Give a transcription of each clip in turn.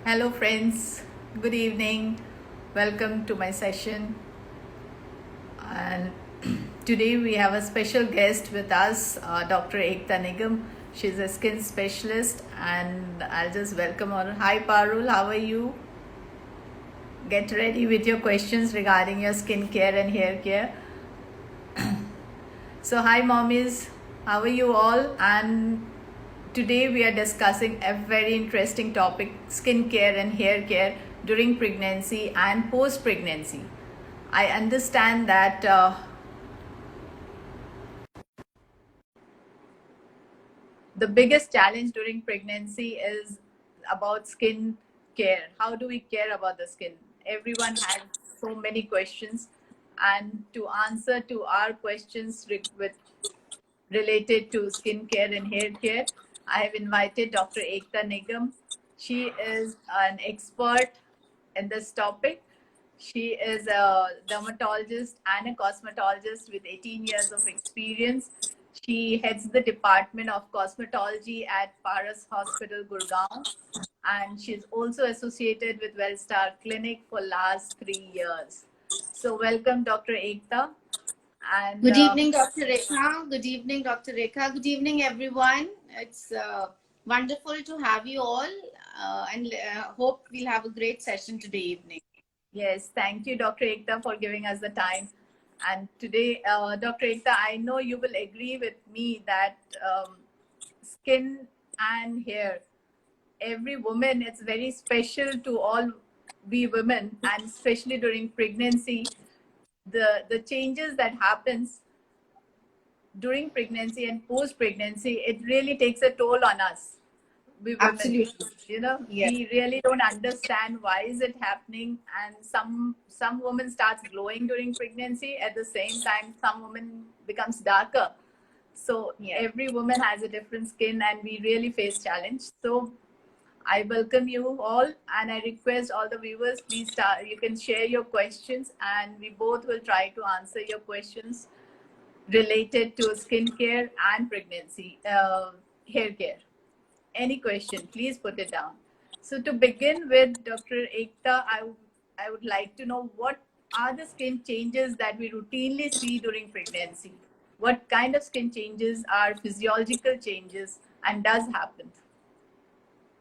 Hello, friends. Good evening. Welcome to my session. And today we have a special guest with us, Dr. Ekta Nigam. She's a skin specialist, and I'll just welcome her. Hi, Parul. How are you? Get ready with your questions regarding your skin care and hair care. So, hi, mommies. How are you all? And today we are discussing a very interesting topic, skin care and hair care during pregnancy and post pregnancy. I understand that the biggest challenge during pregnancy is about skin care. How do we care about the skin? Everyone has so many questions, and to answer to our questions with related to skincare and hair care, I have invited Dr. Ekta Nigam. She is an expert in this topic. She is a dermatologist and a cosmetologist with 18 years of experience. She heads the Department of Cosmetology at Paras Hospital, Gurgaon, and she's also associated with Wellstar Clinic for last 3 years. So welcome, Dr. Ekta. And Good evening, Dr. Rekha. Good evening, Dr. Rekha. Good evening, everyone. It's wonderful to have you all, and hope we'll have a great session today evening. yes, thank you, Dr. Ekta, for giving us the time. And today, Dr. Ekta, I know you will agree with me that skin and hair, every woman, it's very special to all we women, and especially during pregnancy, the changes that happens during pregnancy and post pregnancy, it really takes a toll on us, we women. Absolutely. Yes. We really don't understand why is it happening, and some women starts glowing during pregnancy. At the same time, some women becomes darker. So Yes. every woman has a different skin, and we really face challenge. So I welcome you all, and I request all the viewers, please start. You can share your questions, and we both will try to answer your questions related to skincare and pregnancy, hair care. Any question, please put it down. So to begin with, Dr. Ekta, I would like to know what are the skin changes that we routinely see during pregnancy? What kind of skin changes are physiological changes and does happen?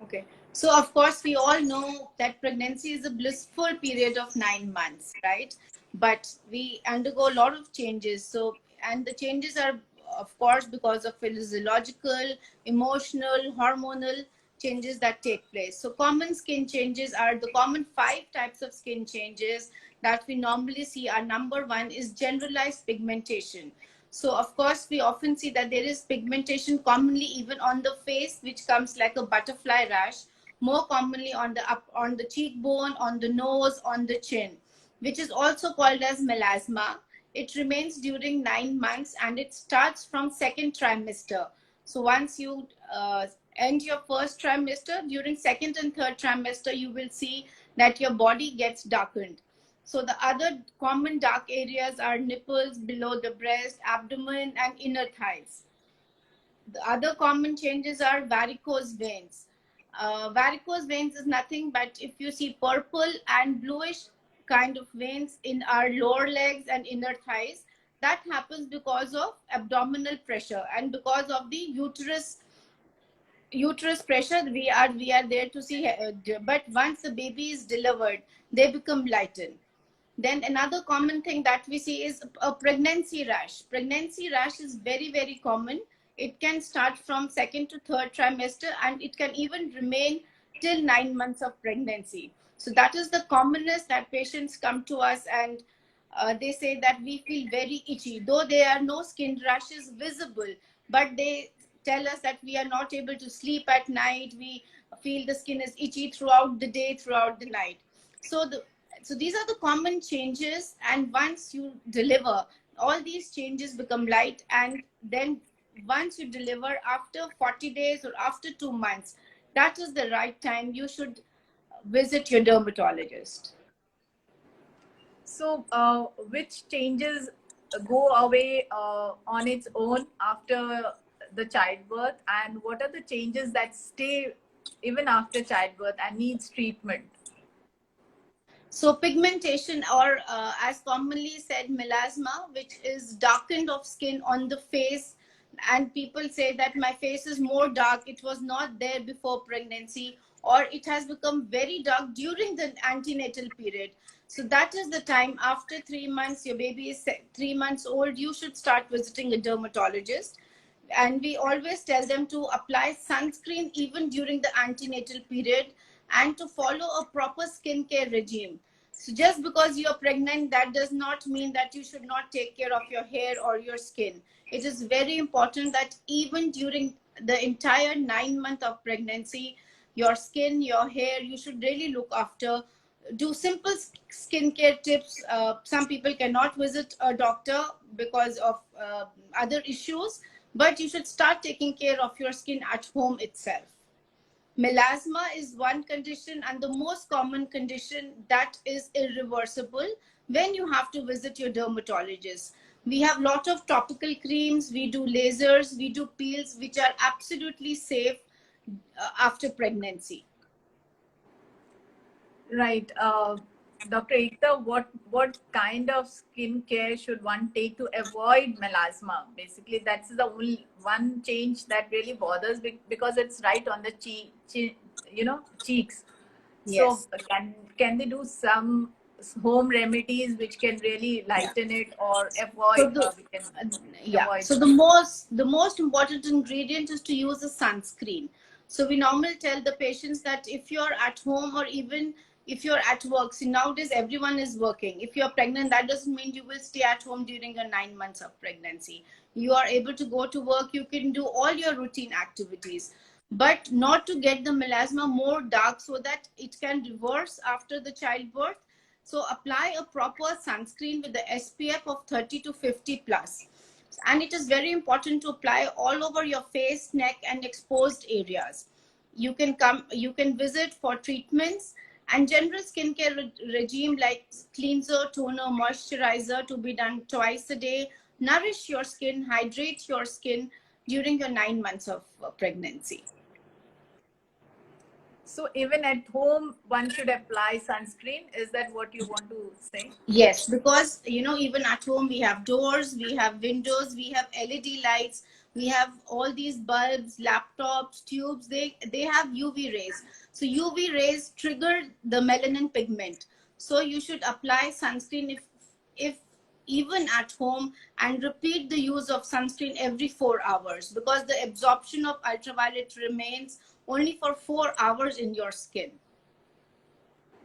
Okay. So, of course, we all know that pregnancy is a blissful period of 9 months, right? But we undergo a lot of changes. So, and the changes are, of course, because of physiological, emotional, hormonal changes that take place. So, common skin changes are the common 5 types of skin changes that we normally see. Are number one is generalized pigmentation. So of course, we often see that there is pigmentation commonly even on the face, which comes like a butterfly rash, more commonly on the cheekbone, on the nose, on the chin, which is also called as melasma. It remains during 9 months and it starts from second trimester. So once you end your first trimester, during second and third trimester, you will see that your body gets darkened. So the other common dark areas are nipples, below the breast, abdomen, and inner thighs. The other common changes are varicose veins. Varicose veins is nothing but if you see purple and bluish kind of veins in our lower legs and inner thighs, that happens because of abdominal pressure and because of the uterus pressure. We are there to see, but once the baby is delivered, they become lightened. Then another common thing that we see is a pregnancy rash. Pregnancy rash is very, very common. It can start from second to third trimester and it can even remain till 9 months of pregnancy. So that is the commonest that patients come to us and they say that we feel very itchy, though there are no skin rashes visible, but they tell us that we are not able to sleep at night. We feel the skin is itchy throughout the day, throughout the night. So these are the common changes, and once you deliver, all these changes become light, and then once you deliver after 40 days or after 2 months, that is the right time you should visit your dermatologist. So, which changes go away on its own after the childbirth, and what are the changes that stay even after childbirth and needs treatment? So pigmentation, or as commonly said, melasma, which is darkened of skin on the face. And people say that my face is more dark. It was not there before pregnancy, or it has become very dark during the antenatal period. So that is the time after 3 months, your baby is 3 months old, you should start visiting a dermatologist. And we always tell them to apply sunscreen even during the antenatal period, and to follow a proper skincare regime. So just because you're pregnant, that does not mean that you should not take care of your hair or your skin. It is very important that even during the entire 9 month of pregnancy, your skin, your hair, you should really look after. Do simple skincare tips. Some people cannot visit a doctor because of other issues, but you should start taking care of your skin at home itself. Melasma is one condition, and the most common condition that is irreversible when you have to visit your dermatologist. We have a lot of topical creams, we do lasers, we do peels, which are absolutely safe after pregnancy. Right. Dr. Ekta, what kind of skincare should one take to avoid melasma? Basically, that's the only one change that really bothers because it's right on the cheeks. Yes. So can they do some home remedies which can really lighten it or So avoid? the We can yeah. avoid. So the most important ingredient is to use a sunscreen. So we normally tell the patients that if you're at home, or even if you're at work, see, nowadays everyone is working. If you're pregnant, that doesn't mean you will stay at home during your 9 months of pregnancy. You are able to go to work, you can do all your routine activities, but not to get the melasma more dark so that it can reverse after the childbirth. So apply a proper sunscreen with the SPF of 30 to 50 plus. And it is very important to apply all over your face, neck, and exposed areas. You can visit for treatments and general skincare regime like cleanser, toner, moisturizer to be done twice a day. Nourish your skin, hydrate your skin during your 9 months of pregnancy. So even at home, one should apply sunscreen. Is that what you want to say? Yes, because even at home we have doors, we have windows, we have LED lights, we have all these bulbs, laptops, tubes. They have UV rays. So UV rays trigger the melanin pigment. So you should apply sunscreen if even at home, and repeat the use of sunscreen every 4 hours, because the absorption of ultraviolet remains only for 4 hours in your skin.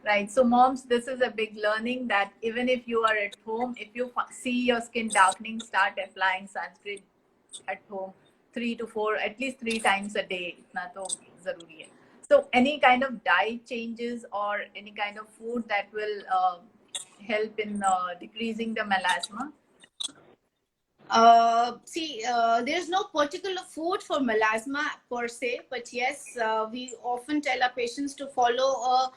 Right. So moms, this is a big learning that even if you are at home, if you see your skin darkening, start applying sunscreen at home 3 to 4, at least 3 times a day. इतना तो जरूरी है. So any kind of diet changes or any kind of food that will help in decreasing the melasma? There's no particular food for melasma per se, but yes, we often tell our patients to follow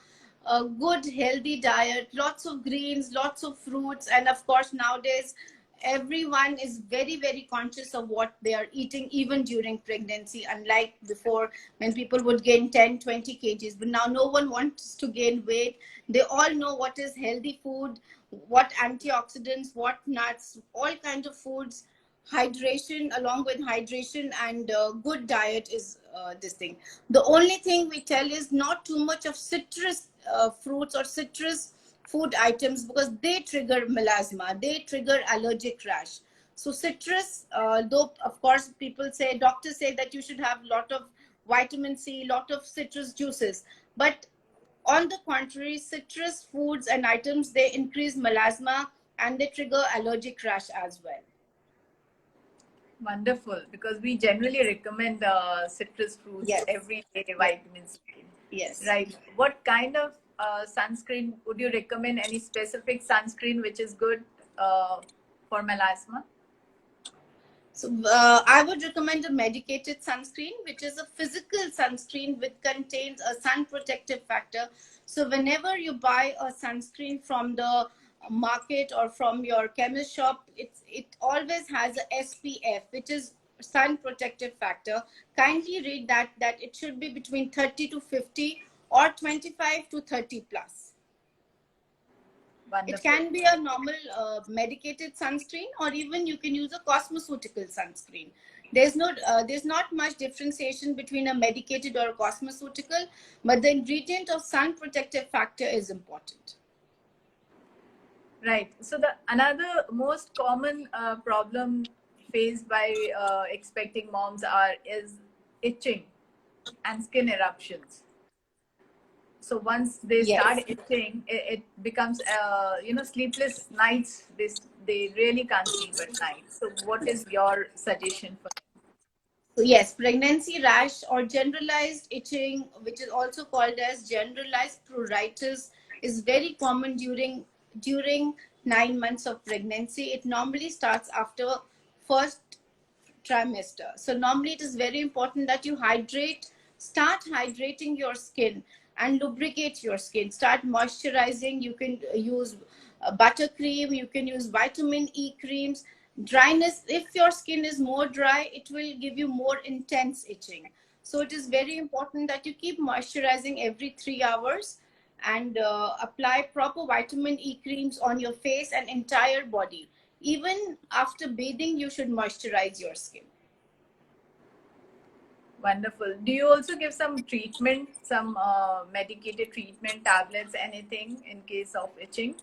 a good healthy diet, lots of greens, lots of fruits, and of course nowadays everyone is very, very conscious of what they are eating even during pregnancy, unlike before when people would gain 10-20 kgs. But now no one wants to gain weight. They all know what is healthy food, what antioxidants, what nuts, all kinds of foods. Hydration, along with hydration and good diet is this thing. The only thing we tell is not too much of citrus fruits or citrus food items, because they trigger melasma, they trigger allergic rash. So citrus, though of course people say, doctors say that you should have a lot of vitamin C, lot of citrus juices, but on the contrary, citrus foods and items, they increase melasma and they trigger allergic rash as well. Wonderful, because we generally recommend citrus fruits, Yes. every day, vitamin C. Yes. Right. What kind of sunscreen would you recommend? Any specific sunscreen which is good for melasma? So I would recommend a medicated sunscreen, which is a physical sunscreen which contains a sun protective factor. So whenever you buy a sunscreen from the market or from your chemist shop, it always has a SPF, which is sun protective factor, kindly read that it should be between 30 to 50 or 25 to 30 plus. Wonderful. It can be a normal medicated sunscreen, or even you can use a cosmeceutical sunscreen. There's not much differentiation between a medicated or a cosmeceutical, but the ingredient of sun protective factor is important. Right. So the another most common problem faced by expecting moms is itching and skin eruptions. So once they start Yes. itching, it becomes sleepless nights. They really can't sleep at night. So what is your suggestion for them? So yes, pregnancy rash or generalized itching, which is also called as generalized pruritus, is very common during 9 months of pregnancy. It normally starts after first trimester. So normally it is very important that you start hydrating your skin and lubricate your skin. Start moisturizing. You can use buttercream, you can use vitamin E creams. Dryness, if your skin is more dry, it will give you more intense itching. So it is very important that you keep moisturizing every 3 hours, and apply proper vitamin E creams on your face and entire body. Even after bathing, you should moisturize your skin. Wonderful. Do you also give some treatment, some medicated treatment, tablets, anything in case of itching?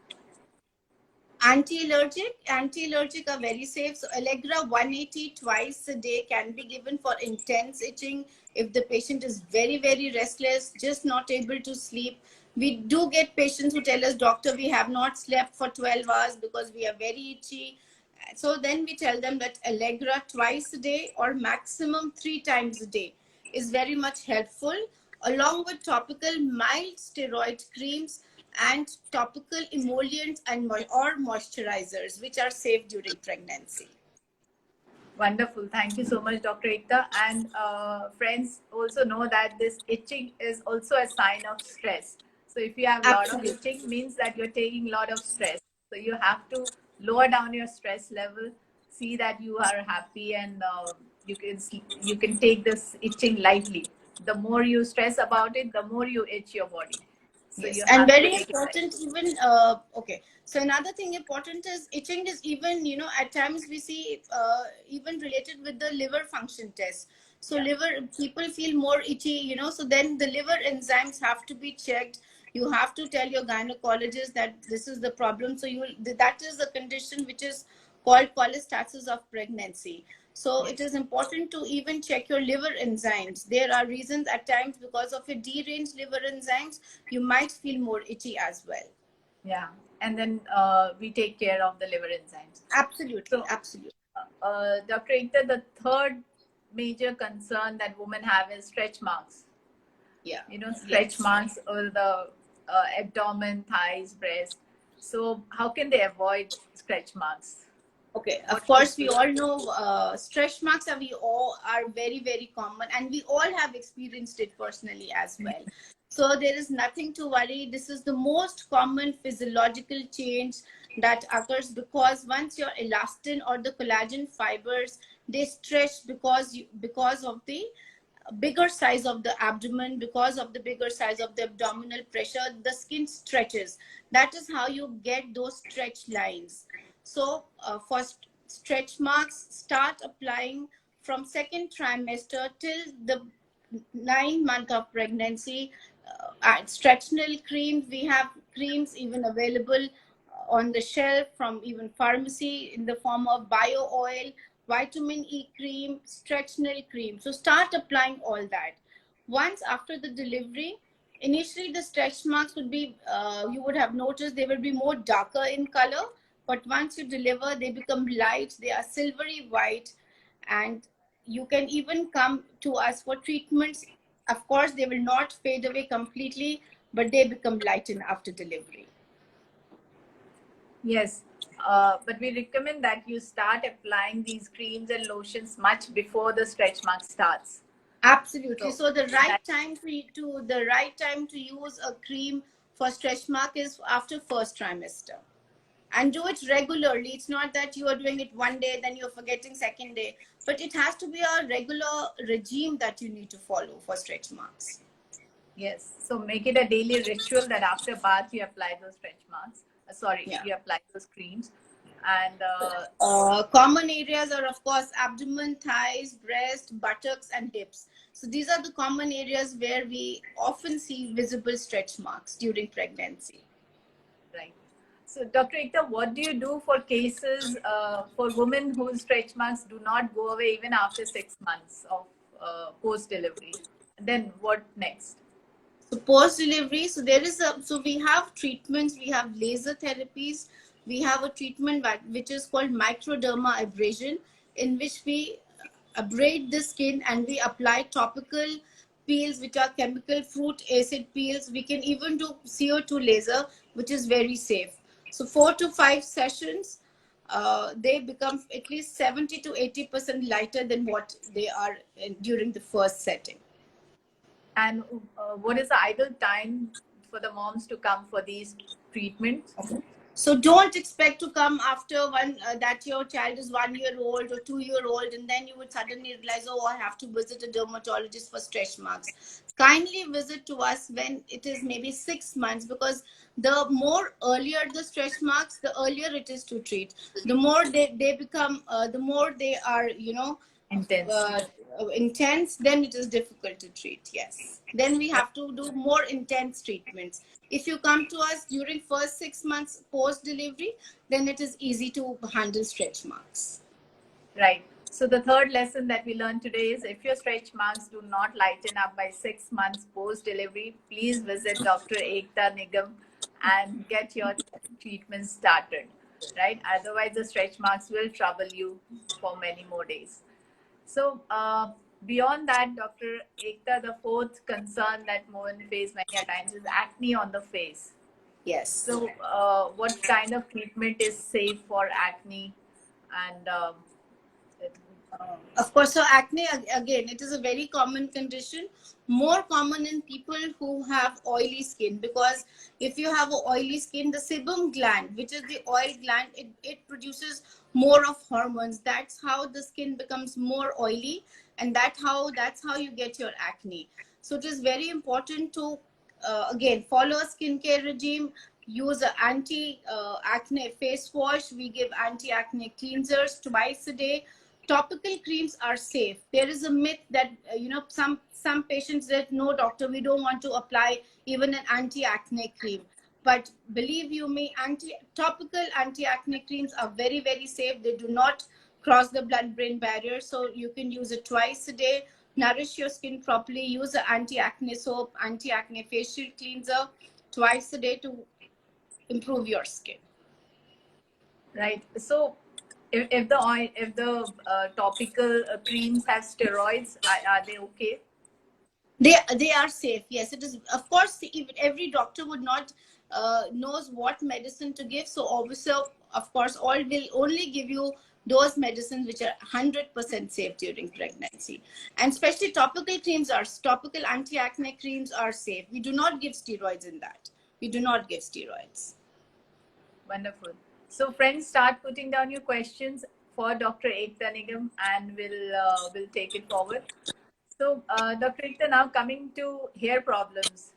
Anti-allergic are very safe. So Allegra 180 twice a day can be given for intense itching. If the patient is very, very restless, just not able to sleep. We do get patients who tell us, doctor, we have not slept for 12 hours because we are very itchy. So then we tell them that Allegra twice a day or maximum 3 times a day is very much helpful, along with topical mild steroid creams and topical emollients and or moisturizers, which are safe during pregnancy. Wonderful. Thank you so much, Dr. Ekta. And friends also know that this itching is also a sign of stress. So if you have a lot of Absolutely. itching, means that you're taking a lot of stress. So you have to lower down your stress level. See that you are happy, and you can take this itching lightly. The more you stress about it, the more you itch your body. So Yes, you and have to very take it lightly. important, even okay. So another thing important is itching is even, at times we see even related with the liver function test. So Yeah. liver, people feel more itchy, so then the liver enzymes have to be checked. You have to tell your gynecologist that this is the problem. So that is the condition which is called cholestasis of pregnancy. So Yes. it is important to even check your liver enzymes. There are reasons at times, because of a deranged liver enzymes, you might feel more itchy as well. Yeah. And then we take care of the liver enzymes. Absolutely, So, absolutely. Dr. Ekta, the third major concern that women have is stretch marks. Yeah. Stretch Yes. marks over the abdomen, thighs, breast. So, how can they avoid stretch marks? Okay, What of should course, we they all know stretch marks are very, very common, and we all have experienced it personally as do? well. So there is nothing to worry. This is the most common physiological change that occurs, because once your elastin or the collagen fibers, they stretch because of the bigger size of the abdomen, because of the bigger size of the abdominal pressure, the skin stretches. That is how you get those stretch lines. So for stretch marks, start applying from second trimester till the 9 month of pregnancy. Stretchnil creams, we have creams even available on the shelf from even pharmacy in the form of bio oil, vitamin E cream, stretchnil cream. So start applying all that. Once after the delivery, initially the stretch marks would be, you would have noticed they will be more darker in color, but once you deliver, they become light, they are silvery white, and you can even come to us for treatments. Of course, they will not fade away completely, but they become lightened after delivery. Yes. But we recommend that you start applying these creams and lotions much before the stretch mark starts. Absolutely. So So the that, right time to use a cream for stretch mark is after first trimester. and do it regularly. It's not that you are doing it one day, then you're forgetting second day, but it has to be a regular regime that you need to follow for stretch marks. Yes. So make it a daily ritual that after bath you apply those stretch marks. Yeah. You apply those creams. And Common areas are, of course, abdomen, thighs, breast, buttocks, and hips. So these are the common areas where we often see visible stretch marks during pregnancy. right. So, Dr. Ekta, what do you do for cases for women whose stretch marks do not go away even after 6 months of post delivery? Then what next? So post delivery, so we have treatments, we have laser therapies, we have a treatment which is called microderma abrasion, in which we abrade the skin and we apply topical peels, which are chemical fruit acid peels. We can even do CO2 laser, which is very safe. So 4 to 5 sessions, they become at least 70 to 80% lighter than what they are during the first setting. And what is the ideal time for the moms to come for these treatments? So don't expect to come after that your child is 1 year old or 2 year old, and then you would suddenly realize, oh, I have to visit a dermatologist for stretch marks. Kindly visit to us when it is maybe 6 months, because the more earlier the stretch marks, the earlier it is to treat. The more they become, the more they are, Intense. intense, then it is difficult to treat. Yes, then we have to do more intense treatments. If you come to us during first 6 months post delivery, then it is easy to handle stretch marks. Right. So the third lesson that we learned today is, if your stretch marks do not lighten up by 6 months post delivery, please visit Dr. Ekta Nigam and get your treatment started. Right. Otherwise, the stretch marks will trouble you for many more days. So beyond that, Dr. Ekta, the fourth concern that women face many a times is acne on the face. Yes. So what kind of treatment is safe for acne? And of course, so acne, again, it is a very common condition, more common in people who have oily skin, because if you have oily skin, the sebum gland, which is the oil gland, it produces more of hormones. That's how the skin becomes more oily, and that's how you get your acne. So it is very important to again follow a skincare regime, use an anti-acne face wash. We give anti-acne cleansers twice a day. Topical creams are safe. There is a myth that some patients that, no doctor, we don't want to apply even an anti-acne cream. But believe you me, topical anti-acne creams are very, very safe. They do not cross the blood-brain barrier, so you can use it twice a day. Nourish your skin properly. Use an anti-acne soap, anti-acne facial cleanser twice a day to improve your skin. right. So if the topical creams have steroids, are they okay? They are safe. Yes, it is. Of course, every doctor would not knows what medicine to give. So obviously, of course, all will only give you those medicines which are 100% safe during pregnancy. And especially topical anti-acne creams are safe. We do not give steroids in that. We do not give steroids. Wonderful. So friends, start putting down your questions for Dr. Ekta Nigam, and we'll take it forward. So Dr. Ekta, now coming to hair problems.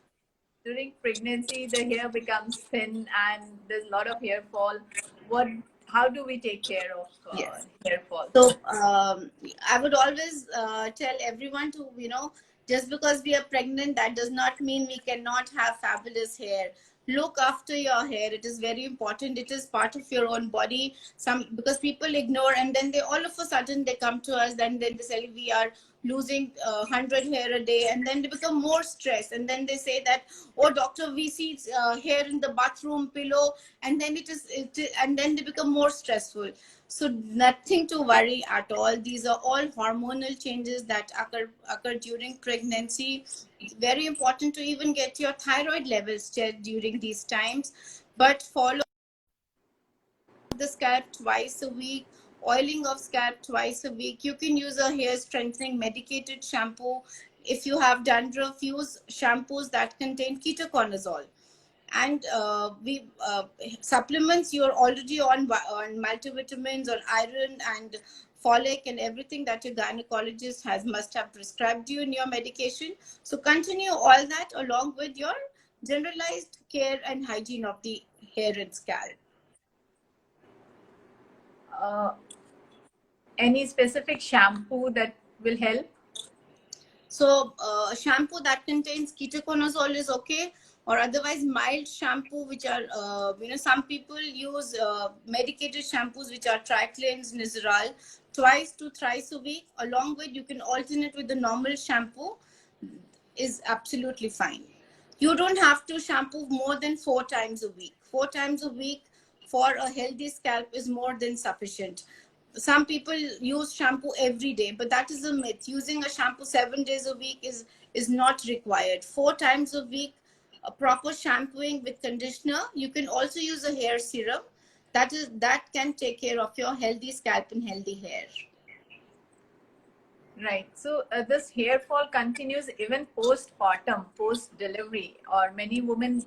During pregnancy, the hair becomes thin and there's a lot of hair fall. How do we take care of hair fall? So I would always tell everyone to, just because we are pregnant, that does not mean we cannot have fabulous hair. Look after your hair. It is very important. It is part of your own body. Because people ignore, and then they all of a sudden they come to us, then they say we are losing 100 hair a day, and then they become more stressed, and then they say that, oh doctor, we see hair in the bathroom pillow, and then and then they become more stressful. So nothing to worry at all. These are all hormonal changes that occur during pregnancy. It's very important to even get your thyroid levels checked during these times, but follow the scalp twice a week, oiling of scalp twice a week. You can use a hair strengthening medicated shampoo. If you have dandruff, use shampoos that contain ketoconazole. And we supplements, you're already on multivitamins, on iron and folic and everything that your gynecologist has must have prescribed you in your medication. So continue all that along with your generalized care and hygiene of the hair and scalp. Any specific shampoo that will help? So shampoo that contains ketoconazole is okay, or otherwise mild shampoo, which are some people use medicated shampoos which are triclins, Nizoral, twice to thrice a week. Along with, you can alternate with the normal shampoo, is absolutely fine. You don't have to shampoo more than 4 times a week. 4 times a week for a healthy scalp is more than sufficient. Some people use shampoo every day, but that is a myth. Using a shampoo 7 days a week is not required. 4 times a week, a proper shampooing with conditioner. You can also use a hair serum that can take care of your healthy scalp and healthy hair. Right. So this hair fall continues even postpartum, post delivery, or many women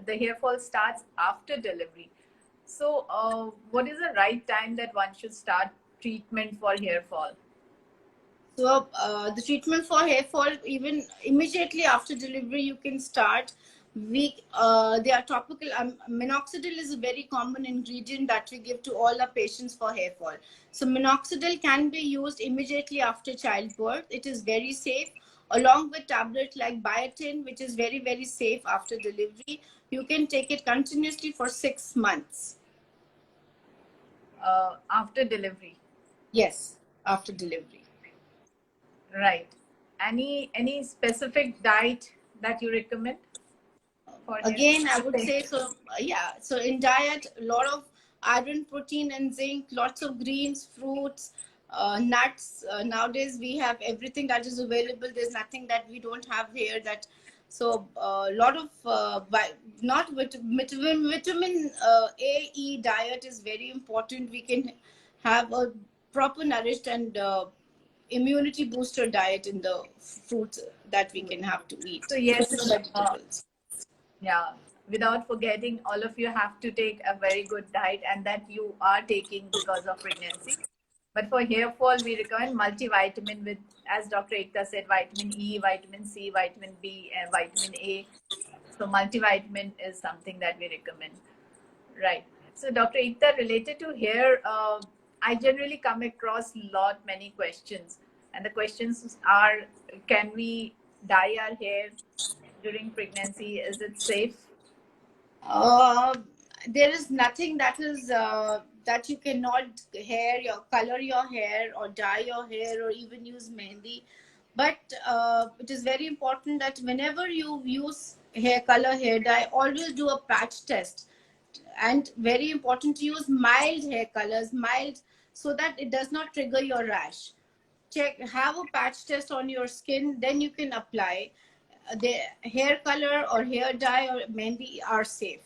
the hair fall starts after delivery. So what is the right time that one should start treatment for hair fall? So the treatment for hair fall, even immediately after delivery, you can start. They are topical. Minoxidil is a very common ingredient that we give to all our patients for hair fall. So minoxidil can be used immediately after childbirth. It is very safe, along with tablets like biotin, which is very, very safe after delivery. You can take it continuously for 6 months. After delivery? Yes, after delivery. Right. Any specific diet that you recommend? Again, I would say, so yeah, so in diet, a lot of iron, protein and zinc, lots of greens, fruits, nuts. Nowadays we have everything that is available. There's nothing that we don't have here. That so a lot of not vitamin A, E diet is very important. We can have a proper nourished and immunity booster diet in the fruits that we can have to eat. So yes, vegetables. Yeah, without forgetting, all of you have to take a very good diet, and that you are taking because of pregnancy. But for hair fall, we recommend multivitamin with, as Dr. Ekta said, vitamin E, vitamin C, vitamin B, and vitamin A. So multivitamin is something that we recommend. Right. So Dr. Ekta, related to hair, I generally come across many questions. And the questions are, can we dye our hair during pregnancy? Is it safe? There is nothing that is that you cannot color your hair or dye your hair or even use mehndi. But it is very important that whenever you use hair color, hair dye, always do a patch test. And very important to use mild hair colors, mild, so that it does not trigger your rash. Have a patch test on your skin, then you can apply. The hair color or hair dye or mehndi are safe,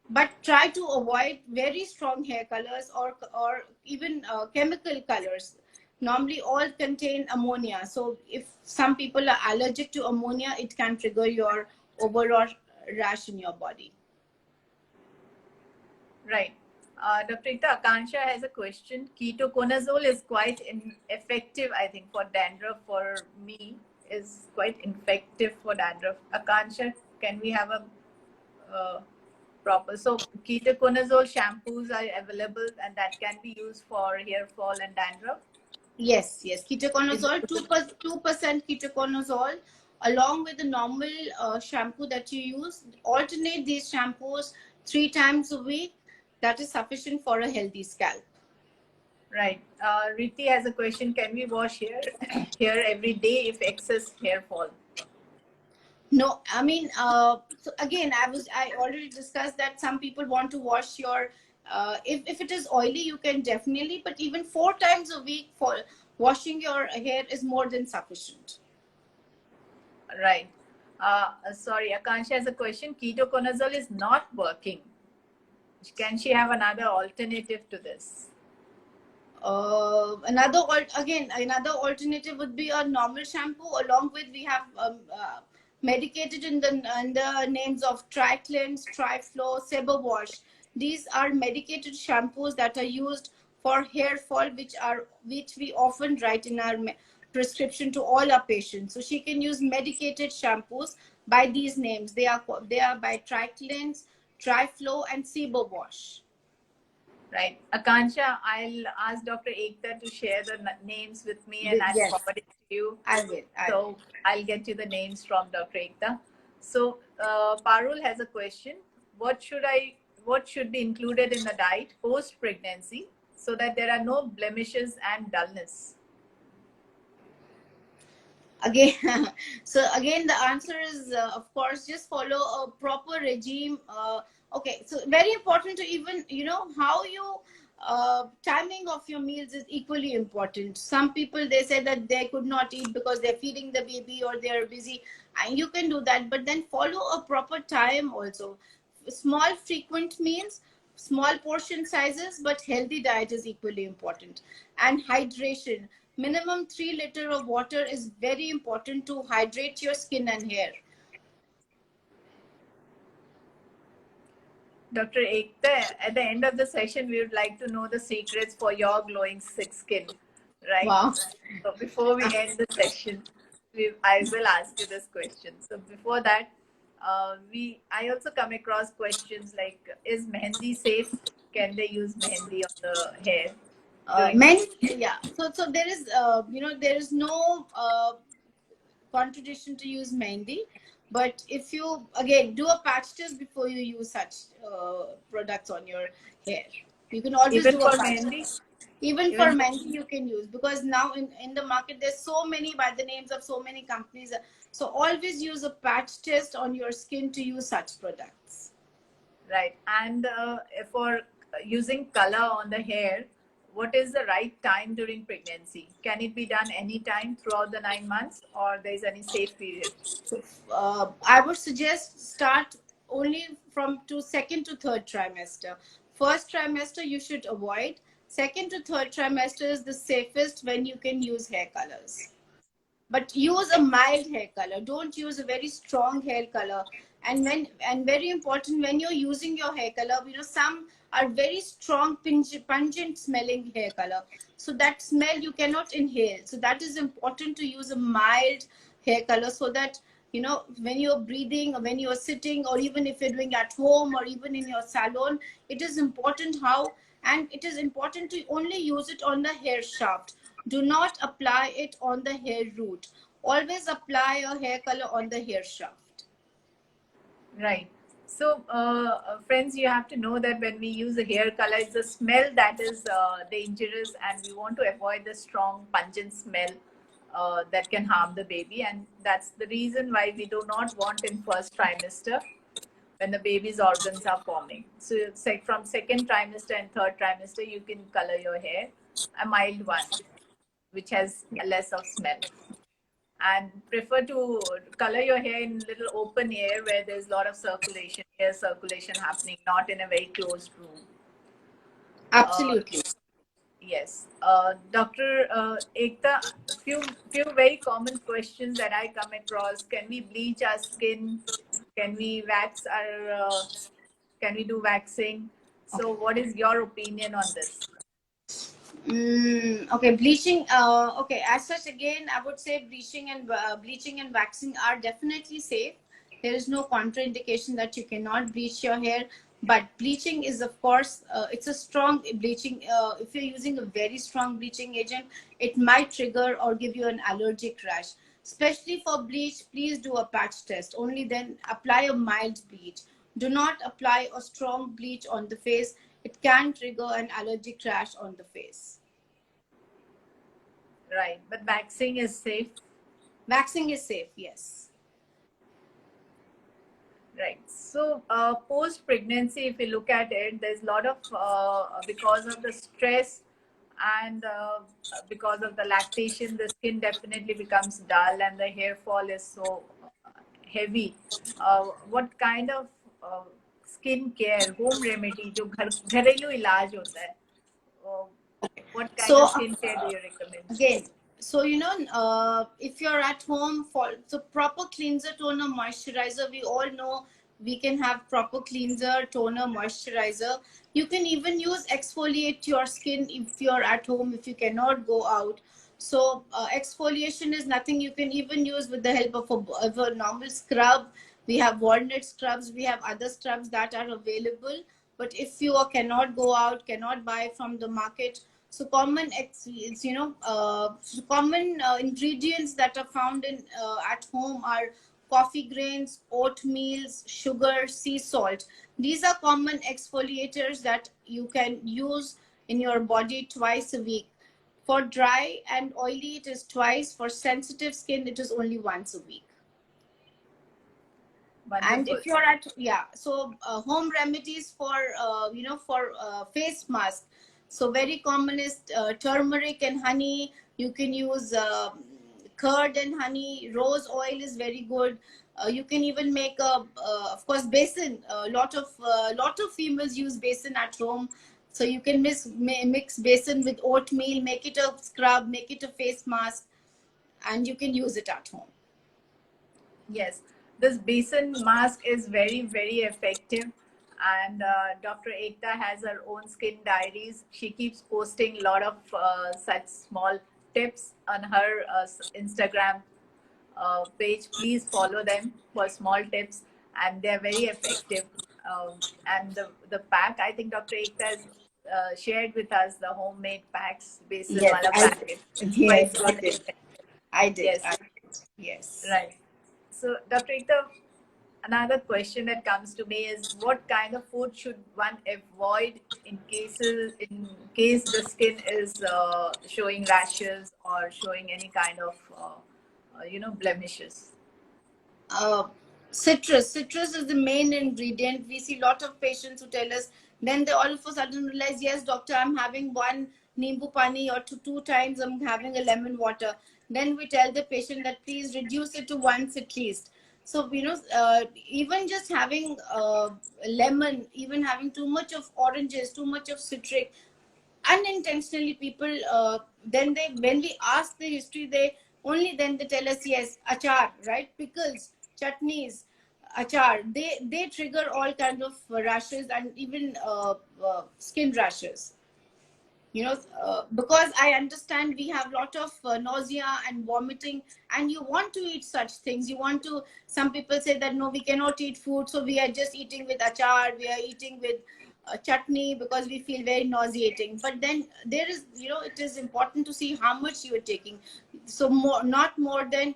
but try to avoid very strong hair colors or even chemical colors. Normally all contain ammonia, so if some people are allergic to ammonia, it can trigger your overall rash in your body. Right. Dr. Ekta, Akansha has a question. Ketoconazole is quite effective, I think, for dandruff. For me, is quite effective for dandruff. Akansha, can we have a proper? So ketoconazole shampoos are available, and that can be used for hair fall and dandruff. Yes, ketoconazole, 2% ketoconazole, along with the normal shampoo that you use. Alternate these shampoos 3 times a week. That is sufficient for a healthy scalp. Right. Riti has a question. Can we wash hair every day if excess hair fall? No, I mean, so again, I already discussed that some people want to wash your, if it is oily, you can definitely, but even 4 times a week for washing your hair is more than sufficient. Right. Sorry, Akansha has a question. Ketoconazole is not working. Can she have another alternative to this? Another alternative would be a normal shampoo. Along with, we have medicated in the names of Triclens, Triflo, Wash. These are medicated shampoos that are used for hair fall, which we often write in our prescription to all our patients. So she can use medicated shampoos by these names. They are by Triclens, Triflo, and Wash. Right. Akansha, I'll ask Dr. Ekta to share the names with me and I'll Yes, forward it to you. I will. So I'll get you the names from Dr. Ekta. So Parul has a question. What should be included in the diet post pregnancy so that there are no blemishes and dullness? Again, so again the answer is of course just follow a proper regime. Okay, so very important to even how you timing of your meals is equally important. Some people, they say that they could not eat because they're feeding the baby or they're busy, and you can do that, but then follow a proper time also. Small frequent meals, small portion sizes, but healthy diet is equally important. And hydration, minimum 3 liter of water is very important to hydrate your skin and hair. Dr. Ekta, at the end of the session, we would like to know the secrets for your glowing skin, right? Wow. So before we end the session, I will ask you this question. So before that, I also come across questions like, is mehendi safe? Can they use mehendi on the hair? Yeah. So there is, there is no contradiction to use mehendi, but if you again do a patch test before you use such products on your hair, you can always Even do for a patch mehendi? test. Even for mehendi you can use, because now in the market there's so many by the names of so many companies. So always use a patch test on your skin to use such products. Right. And for using color on the hair, what is the right time during pregnancy? Can it be done anytime throughout the 9 months, or there is any safe period? So I would suggest start only from second to third trimester. First trimester you should avoid. Second to third trimester is the safest when you can use hair colors. But use a mild hair color. Don't use a very strong hair color. And very important, when you're using your hair color, some are very strong, pungent smelling hair color. So that smell you cannot inhale. So that is important to use a mild hair color, so that when you're breathing or when you're sitting, or even if you're doing at home or even in your salon, it is important it is important to only use it on the hair shaft. Do not apply it on the hair root. Always apply your hair color on the hair shaft. Right. So, friends, you have to know that when we use a hair color, it's the smell that is dangerous, and we want to avoid the strong, pungent smell that can harm the baby. And that's the reason why we do not want in first trimester when the baby's organs are forming. So, from second trimester and third trimester, you can color your hair, a mild one, which has less of smell. And prefer to color your hair in little open air where there's a lot of air circulation happening, not in a very closed room. Absolutely. Yes. Dr. Ekta, few very common questions that I come across. Can we bleach our skin? Can we can we do waxing? So what is your opinion on this? Okay, bleaching. Okay, as such, again, I would say bleaching and waxing are definitely safe. There is no contraindication that you cannot bleach your hair. But bleaching is, of course, it's a strong bleaching. If you're using a very strong bleaching agent, it might trigger or give you an allergic rash. Especially for bleach, please do a patch test. Only then apply a mild bleach. Do not apply a strong bleach on the face. It can trigger an allergic rash on the face. Right, but waxing is safe? Waxing is safe, yes. Right. So post-pregnancy, if you look at it, there's a lot of, because of the stress and because of the lactation, the skin definitely becomes dull and the hair fall is so heavy. What kind of skin care, home remedy, जो घरेलू इलाज होता है, what kind of skin care do you recommend? Again, So if you're at home, for the proper cleanser, toner, moisturizer, we all know we can have proper cleanser, toner, moisturizer. You can even use exfoliate your skin if you're at home, if you cannot go out. So exfoliation is nothing. You can even use with the help of a normal scrub. We have walnut scrubs, we have other scrubs that are available. But if you cannot go out, cannot buy from the market, so common ingredients that are found in at home are coffee grains, oatmeals, sugar, sea salt. These are common exfoliators that you can use in your body twice a week. For dry and oily, it is twice. For sensitive skin, it is only once a week. And Wonderful. if you're at, yeah, so home remedies for face mask. So very common is turmeric and honey. You can use curd and honey. Rose oil is very good. You can even make a of course basin. A lot of females use basin at home. So you can mix basin with oatmeal, make it a scrub, make it a face mask, and you can use it at home. Yes, this basin mask is very, very effective. And Dr. Ekta has her own skin diaries. She keeps posting a lot of such small tips on her Instagram page. Please follow them for small tips, and they're very effective. And the pack, I think Dr. Ekta has shared with us the homemade packs, basin Yes, wala I packet. did. Quite Yes, I good. did. I did. Yes, I did. Yes. right. So, Dr. Ekta, another question that comes to me is, what kind of food should one avoid in case the skin is showing rashes or showing any kind of blemishes? uh, citrus is the main ingredient. We see a lot of patients who tell us, then they all of a sudden realize, yes doctor, I'm having one nimbu pani, or two times I'm having a lemon water. Then we tell the patient that please reduce it to once at least. So even just having lemon, even having too much of oranges, too much of citric, unintentionally people then they when we ask the history, they only then they tell us, yes, achar, right, pickles, chutneys, achar, they trigger all kind of rashes and even skin rashes. Because I understand we have a lot of nausea and vomiting, and you want to eat such things. You want to, some people say that no, we cannot eat food, so we are just eating with achar, we are eating with chutney because we feel very nauseating. But then there is, it is important to see how much you are taking. So not more than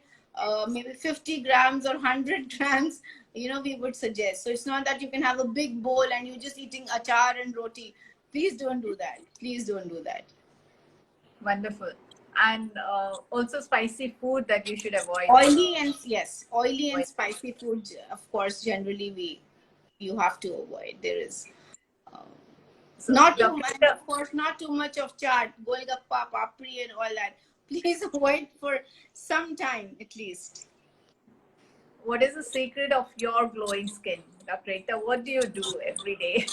maybe 50 grams or 100 grams, we would suggest. So it's not that you can have a big bowl and you're just eating achar and roti. Please don't do that. Please don't do that. Wonderful. And also spicy food that you should avoid. Oily and spicy food, of course, generally you have to avoid. There is So, not too Dr. much, Ekta, of course, not too much of chaat, golgappa, papri, and all that. Please avoid for some time at least. what is the secret of your glowing skin, Dr. Ekta? What do you do every day?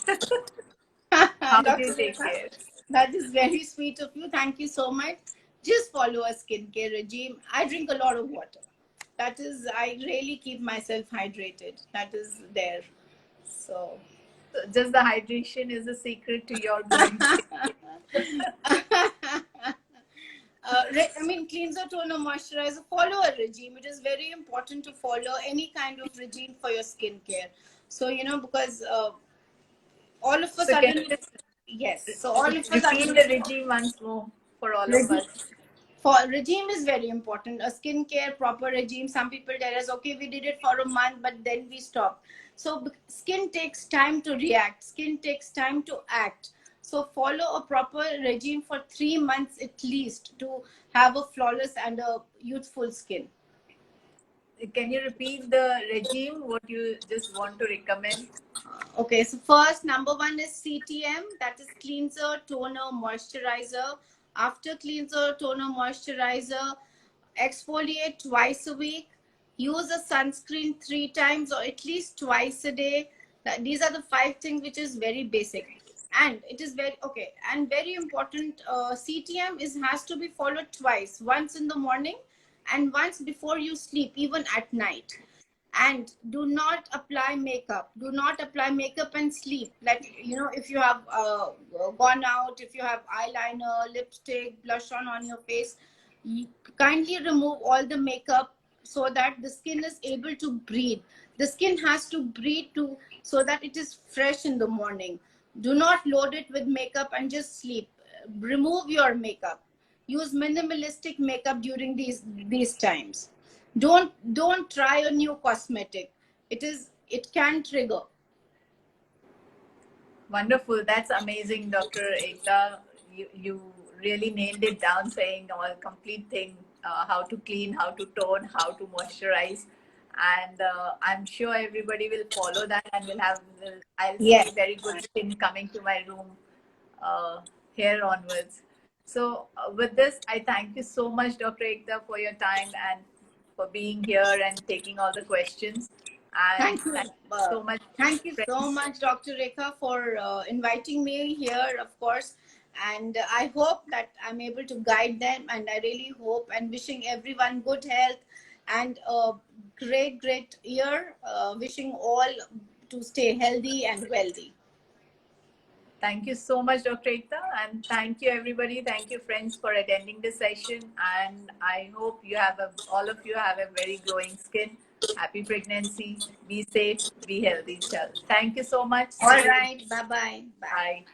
How do you Dr. take Rekha, care? that is very sweet of you. Thank you so much. Just follow a skincare regime. I drink a lot of water. That is, I really keep myself hydrated. That is there. So, Just the hydration is the secret to your glowing skin. cleanser, toner, moisturizer, follow a regime. It is very important to follow any kind of regime for your skincare. So, because all of a So can sudden, you just yes. So all of a repeat sudden, the regime once more for all of regime, us? for regime is very important. A skincare proper regime. Some people tell us, okay, we did it for a month, but then we stop. So skin takes time to react. Skin takes time to act. So follow a proper regime for 3 months at least to have a flawless and a youthful skin. Can you repeat the regime, what you just want to recommend? Okay, so first, number one is CTM, that is cleanser, toner, moisturizer. After cleanser, toner, moisturizer, exfoliate twice a week. Use a sunscreen 3 times or at least twice a day. These are the 5 things which is very basic. And it is very okay and very important. CTM is has to be followed twice, once in the morning and once before you sleep, even at night. And do not apply makeup, do not apply makeup and sleep. Like, you know, if you have gone out, if you have eyeliner, lipstick, blush on your face, you kindly remove all the makeup so that the skin is able to breathe. The skin has to breathe to so that it is fresh in the morning. Do not load it with makeup and just sleep. Remove your makeup. Use minimalistic makeup during these times. Don't try a new cosmetic. It can trigger. Wonderful. That's amazing, Dr. Ekta. You really nailed it down, saying all complete thing, how to clean, how to tone, how to moisturize. And I'm sure everybody will follow that and I'll see Yes. very good skin coming to my room here onwards. So with this, I thank you so much, Dr. Ekta, for your time and for being here and taking all the questions. And Thank you. thank you so much, Thank you so friends. much, Dr. Rekha, for inviting me here, of course. And I hope that I'm able to guide them. And I really hope and wishing everyone good health and a great, great year. Wishing all to stay healthy and wealthy. Thank you so much, Dr. Ekta, and thank you, everybody. Thank you, friends, for attending this session. And I hope all of you have a very glowing skin. Happy pregnancy. Be safe. Be healthy, child. Thank you so much. All See you. right. Bye-bye. Bye. Bye.